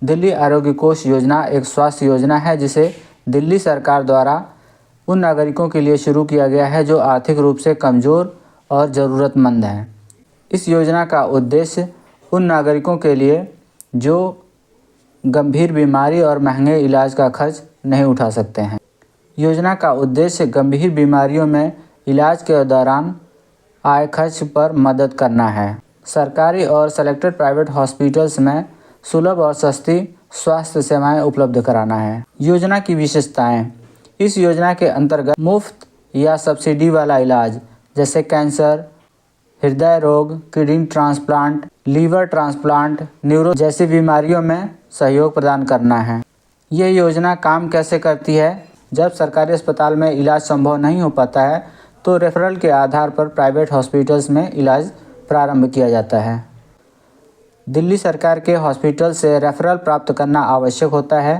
दिल्ली आरोग्य कोष योजना एक स्वास्थ्य योजना है जिसे दिल्ली सरकार द्वारा उन नागरिकों के लिए शुरू किया गया है जो आर्थिक रूप से कमज़ोर और ज़रूरतमंद हैं। इस योजना का उद्देश्य उन नागरिकों के लिए जो गंभीर बीमारी और महंगे इलाज का खर्च नहीं उठा सकते हैं। योजना का उद्देश्य गंभीर बीमारियों में इलाज के दौरान आय खर्च पर मदद करना है। सरकारी और सेलेक्टेड प्राइवेट हॉस्पिटल्स में सुलभ और सस्ती स्वास्थ्य सेवाएं उपलब्ध कराना है। योजना की विशेषताएं: इस योजना के अंतर्गत मुफ्त या सब्सिडी वाला इलाज जैसे कैंसर, हृदय रोग, kidney transplant, liver transplant, neuro जैसी बीमारियों में सहयोग प्रदान करना है। यह योजना काम कैसे करती है? जब सरकारी अस्पताल में इलाज संभव नहीं हो पाता है तो रेफरल के आधार पर प्राइवेट हॉस्पिटल्स में इलाज प्रारंभ किया जाता है। दिल्ली सरकार के हॉस्पिटल से रेफरल प्राप्त करना आवश्यक होता है।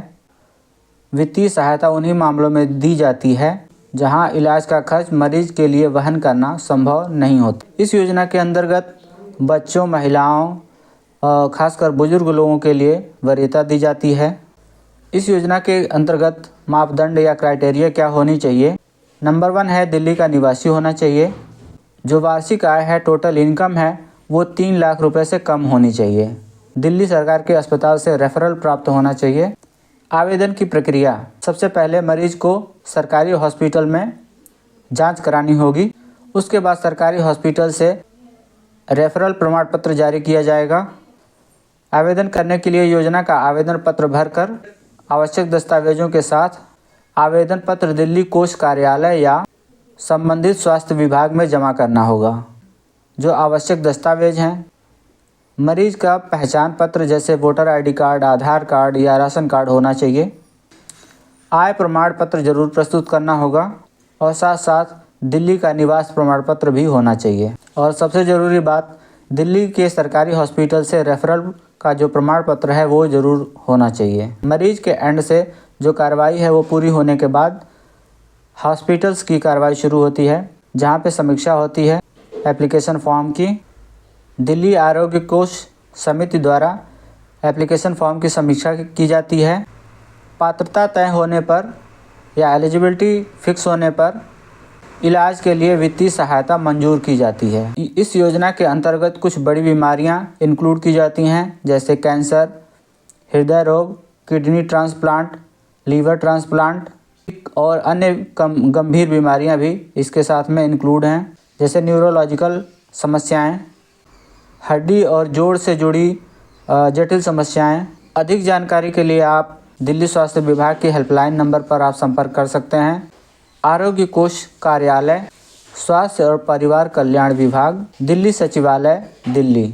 वित्तीय सहायता उन्हीं मामलों में दी जाती है जहां इलाज का खर्च मरीज के लिए वहन करना संभव नहीं होता। इस योजना के अंतर्गत बच्चों, महिलाओं, खासकर बुजुर्ग लोगों के लिए वरीयता दी जाती है। इस योजना के अंतर्गत मापदंड या क्राइटेरिया क्या होनी चाहिए? नंबर 1 है दिल्ली का निवासी होना चाहिए। जो वार्षिक आय है, टोटल इनकम है, वो 3 लाख रुपए से कम होनी चाहिए। दिल्ली सरकार के अस्पताल से रेफरल प्राप्त होना चाहिए। आवेदन की प्रक्रिया: सबसे पहले मरीज को सरकारी हॉस्पिटल में जांच करानी होगी। उसके बाद सरकारी हॉस्पिटल से रेफरल प्रमाण पत्र जारी किया जाएगा। आवेदन करने के लिए योजना का आवेदन पत्र भरकर आवश्यक दस्तावेजों के साथ आवेदन पत्र दिल्ली कोष कार्यालय या संबंधित स्वास्थ्य विभाग में जमा करना होगा। जो आवश्यक दस्तावेज हैं: मरीज का पहचान पत्र जैसे वोटर आईडी कार्ड, आधार कार्ड या राशन कार्ड होना चाहिए। आय प्रमाण पत्र जरूर प्रस्तुत करना होगा और साथ साथ दिल्ली का निवास प्रमाण पत्र भी होना चाहिए। और सबसे ज़रूरी बात, दिल्ली के सरकारी हॉस्पिटल से रेफरल का जो प्रमाण पत्र है वो ज़रूर होना चाहिए। मरीज के एंड से जो कार्रवाई है वो पूरी होने के बाद हॉस्पिटल्स की कार्रवाई शुरू होती है जहाँ पे समीक्षा होती है एप्लीकेशन फॉर्म की। दिल्ली आरोग्य कोष समिति द्वारा एप्लीकेशन फॉर्म की समीक्षा की जाती है। पात्रता तय होने पर या एलिजिबिलिटी फिक्स होने पर इलाज के लिए वित्तीय सहायता मंजूर की जाती है। इस योजना के अंतर्गत कुछ बड़ी बीमारियां इंक्लूड की जाती हैं जैसे कैंसर, हृदय रोग, किडनी ट्रांसप्लांट, लीवर ट्रांसप्लांट और अन्य गंभीर बीमारियां भी इसके साथ में इंक्लूड हैं जैसे न्यूरोलॉजिकल समस्याएं, हड्डी और जोड़ से जुड़ी जटिल समस्याएं। अधिक जानकारी के लिए आप दिल्ली स्वास्थ्य विभाग के हेल्पलाइन नंबर पर आप संपर्क कर सकते हैं। आरोग्य कोष कार्यालय, स्वास्थ्य और परिवार कल्याण विभाग, दिल्ली सचिवालय, दिल्ली।